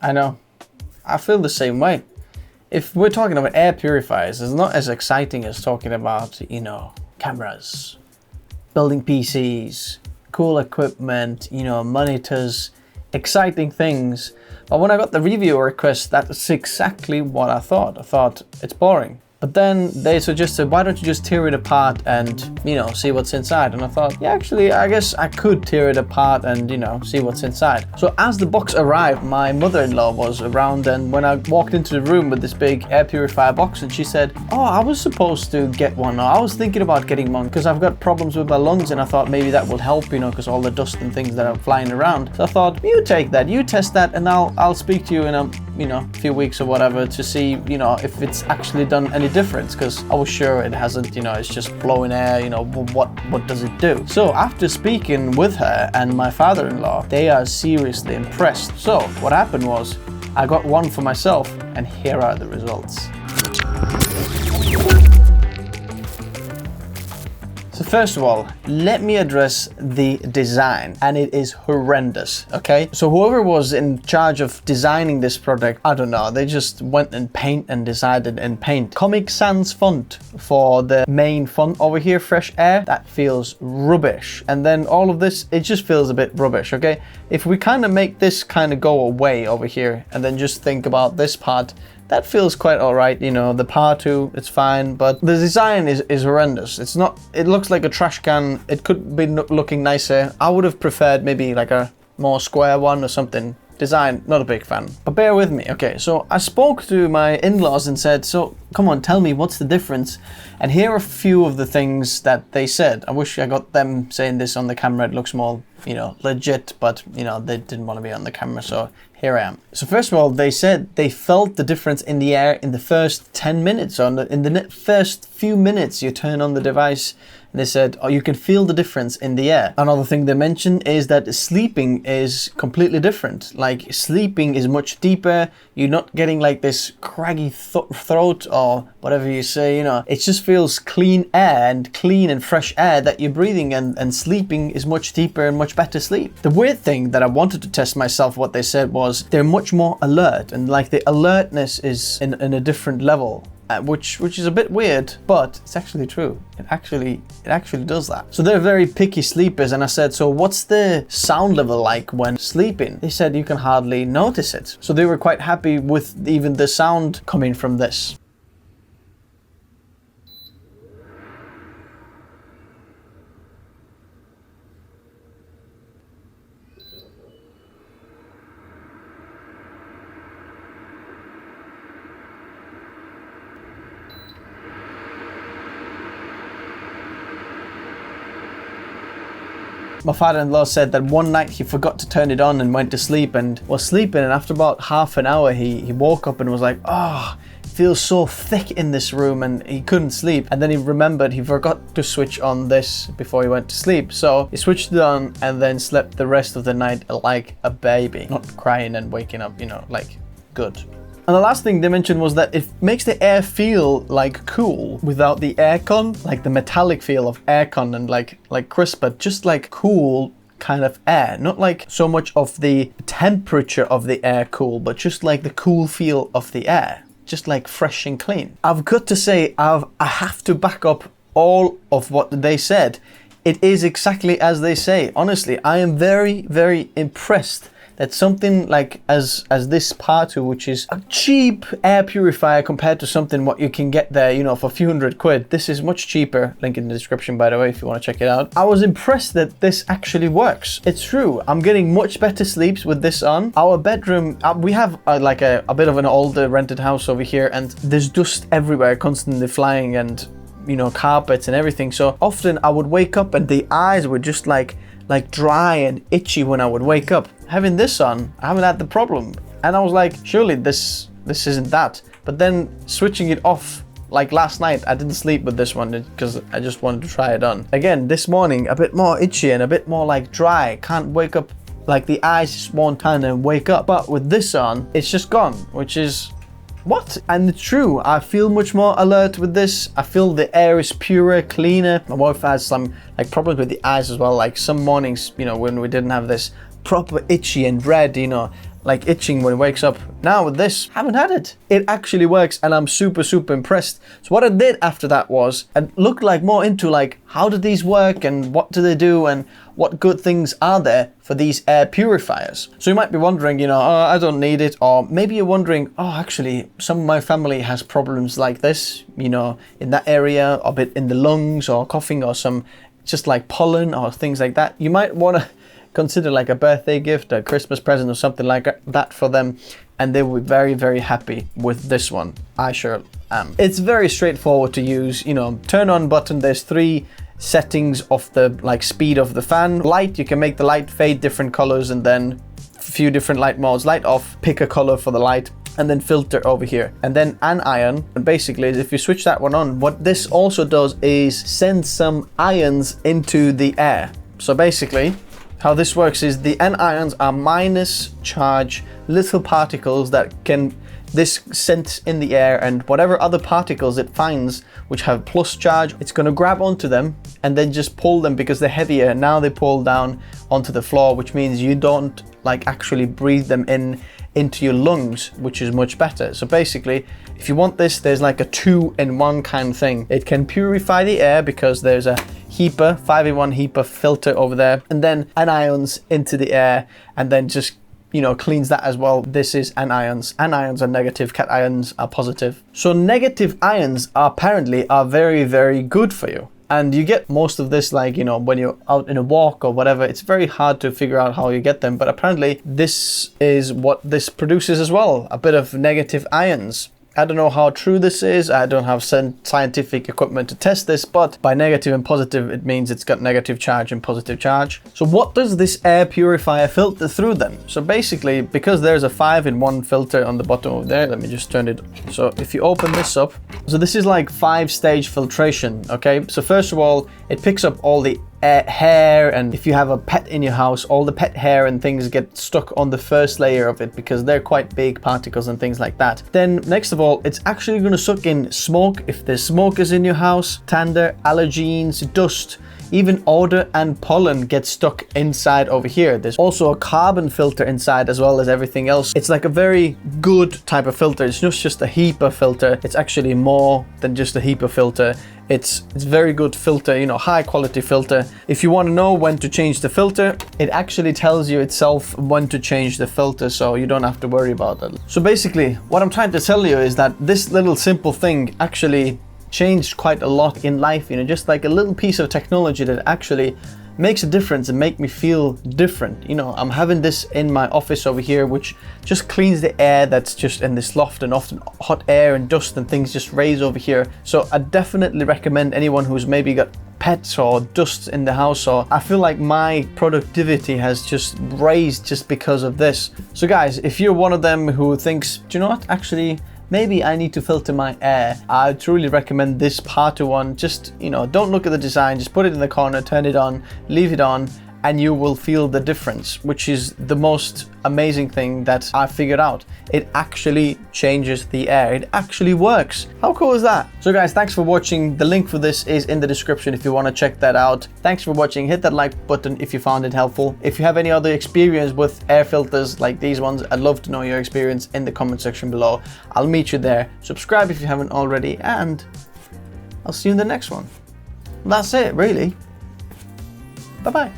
I know. I feel the same way. If we're talking about air purifiers, it's not as exciting as talking about, you know, cameras, building PCs, cool equipment, you know, monitors, exciting things. But when I got the review request, that's exactly what I thought. I thought it's boring. But then they suggested, why don't you just tear it apart and, you know, see what's inside? And I thought, yeah, actually, I guess I could tear it apart and, you know, see what's inside. So as the box arrived, my mother-in-law was around, and when I walked into the room with this big air purifier box, and she said, oh, I was supposed to get one, or I was thinking about getting one because I've got problems with my lungs, and I thought maybe that would help, you know, because all the dust and things that are flying around. So I thought, you take that, you test that, and I'll speak to you in a, you know, few weeks or whatever to see, you know, if it's actually done any difference, because I was sure it hasn't, you know, it's just blowing air, you know, what does it do? So after speaking with her and my father-in-law, they are seriously impressed. So what happened was I got one for myself, and here are the results. So first of all, let me address the design, and it is horrendous, okay? So whoever was in charge of designing this product, I don't know, they just went in paint and decided in paint. Comic Sans font for the main font over here, Fresh Air, that feels rubbish. And then all of this, it just feels a bit rubbish, okay? If we kind of make this kind of go away over here and then just think about this part, that feels quite all right, you know, the PARTU, it's fine, but the design is horrendous. It's not, it looks like a trash can. It could be looking nicer. I would have preferred maybe like a more square one or something. Design, not a big fan, but bear with me. Okay, so I spoke to my in-laws and said, so come on, tell me what's the difference. And here are a few of the things that they said. I wish I got them saying this on the camera. It looks more, you know, legit, but you know, they didn't want to be on the camera, so here I am. So first of all, they said they felt the difference in the air in the first 10 minutes, or in the first few minutes you turn on the device. They said, oh, you can feel the difference in the air. Another thing they mentioned is that sleeping is completely different. Like sleeping is much deeper. You're not getting like this craggy throat or whatever you say, you know. It just feels clean air and clean and fresh air that you're breathing, and sleeping is much deeper and much better sleep. The weird thing that I wanted to test myself, what they said was they're much more alert, and like the alertness is in a different level. Which is a bit weird, but it's actually true. It actually does that. So they're very picky sleepers, and I said, so what's the sound level like when sleeping? They said you can hardly notice it. So they were quite happy with even the sound coming from this. My father-in-law said that one night he forgot to turn it on and went to sleep and was sleeping, and after about half an hour he woke up and was like, oh, it feels so thick in this room, and he couldn't sleep. And then he remembered he forgot to switch on this before he went to sleep. So he switched it on and then slept the rest of the night like a baby, not crying and waking up, you know, like good. And the last thing they mentioned was that it makes the air feel like cool without the aircon, like the metallic feel of aircon and like crisp, but just like cool kind of air. Not like so much of the temperature of the air cool, but just like the cool feel of the air. Just like fresh and clean. I've got to say, I have to back up all of what they said. It is exactly as they say. Honestly, I am very, very impressed that something like as this PARTU, which is a cheap air purifier compared to something what you can get there, you know, for a few £100. This is much cheaper. Link in the description, by the way, if you want to check it out. I was impressed that this actually works. It's true. I'm getting much better sleeps with this on. Our bedroom, we have like a bit of an older rented house over here, and there's dust everywhere, constantly flying, and you know, carpets and everything. So often I would wake up and the eyes were just like dry and itchy when I would wake up. Having this on, I haven't had the problem. And I was like, surely this isn't that. But then switching it off, like last night, I didn't sleep with this one because I just wanted to try it on. Again, this morning, a bit more itchy and a bit more like dry. Can't wake up, like the eyes just won't turn and wake up. But with this on, it's just gone, which is what? And it's true, I feel much more alert with this. I feel the air is purer, cleaner. My wife has some like problems with the eyes as well. Like some mornings, you know, when we didn't have this proper itchy and red, you know, like itching when he wakes up. Now with this, haven't had it. It actually works, and I'm super impressed. So what I did after that was I looked like more into like how do these work and what do they do and what good things are there for these air purifiers. So you might be wondering, you know, oh, I don't need it. Or maybe you're wondering, oh, actually, some of my family has problems like this, you know, in that area, a bit in the lungs or coughing or some just like pollen or things like that. You might want to consider like a birthday gift, a Christmas present or something like that for them. And they will be very happy with this one. I sure am. It's very straightforward to use, you know, turn on button. There's 3 settings of the like speed of the fan. Light, you can make the light fade different colors, and then a few different light modes. Light off, pick a color for the light, and then filter over here. And then anion, and basically if you switch that one on, what this also does is send some ions into the air. So basically how this works is the anions are minus charge little particles that can this sent in the air, and whatever other particles it finds which have plus charge, it's going to grab onto them and then just pull them because they're heavier. Now they pull down onto the floor, which means you don't like actually breathe them into your lungs, which is much better. So basically, if you want this, there's like a 2-in-1 kind of thing. It can purify the air because there's a HEPA, 5-in-1 HEPA filter over there, and then anions into the air, and then just, you know, cleans that as well. This is anions. Anions are negative, cations are positive. So negative ions apparently are very good for you. And you get most of this, like, you know, when you're out in a walk or whatever. It's very hard to figure out how you get them, but apparently this is what this produces as well, a bit of negative ions. I don't know how true this is. I don't have scientific equipment to test this, but by negative and positive, it means it's got negative charge and positive charge. So what does this air purifier filter through then? So basically, because there's a 5-in-1 filter on the bottom of there, let me just turn it. So if you open this up, so this is like 5-stage filtration, okay? So first of all, it picks up all the hair, and if you have a pet in your house, all the pet hair and things get stuck on the first layer of it because they're quite big particles and things like that. Then next of all, it's actually going to suck in smoke if there's smokers in your house, dander, allergens, dust, even odor and pollen get stuck inside over here. There's also a carbon filter inside as well as everything else. It's like a very good type of filter. It's not just a HEPA filter. It's actually more than just a HEPA filter. It's very good filter, you know, high quality filter. If you want to know when to change the filter, it actually tells you itself when to change the filter, so you don't have to worry about that. So basically, what I'm trying to tell you is that this little simple thing actually changed quite a lot in life, you know, just like a little piece of technology that actually makes a difference and make me feel different. You know, I'm having this in my office over here, which just cleans the air that's just in this loft, and often hot air and dust and things just raise over here. So I definitely recommend anyone who's maybe got pets or dust in the house, or I feel like my productivity has just raised just because of this. So guys, if you're one of them who thinks, do you know what, actually maybe I need to filter my air, I truly recommend this PARTU one. Just, you know, don't look at the design, just put it in the corner, turn it on, leave it on, and you will feel the difference, which is the most amazing thing that I figured out. It actually changes the air. It actually works. How cool is that? So guys, thanks for watching. The link for this is in the description if you want to check that out. Thanks for watching. Hit that like button if you found it helpful. If you have any other experience with air filters like these ones, I'd love to know your experience in the comment section below. I'll meet you there. Subscribe if you haven't already, and I'll see you in the next one. That's it, really. Bye-bye.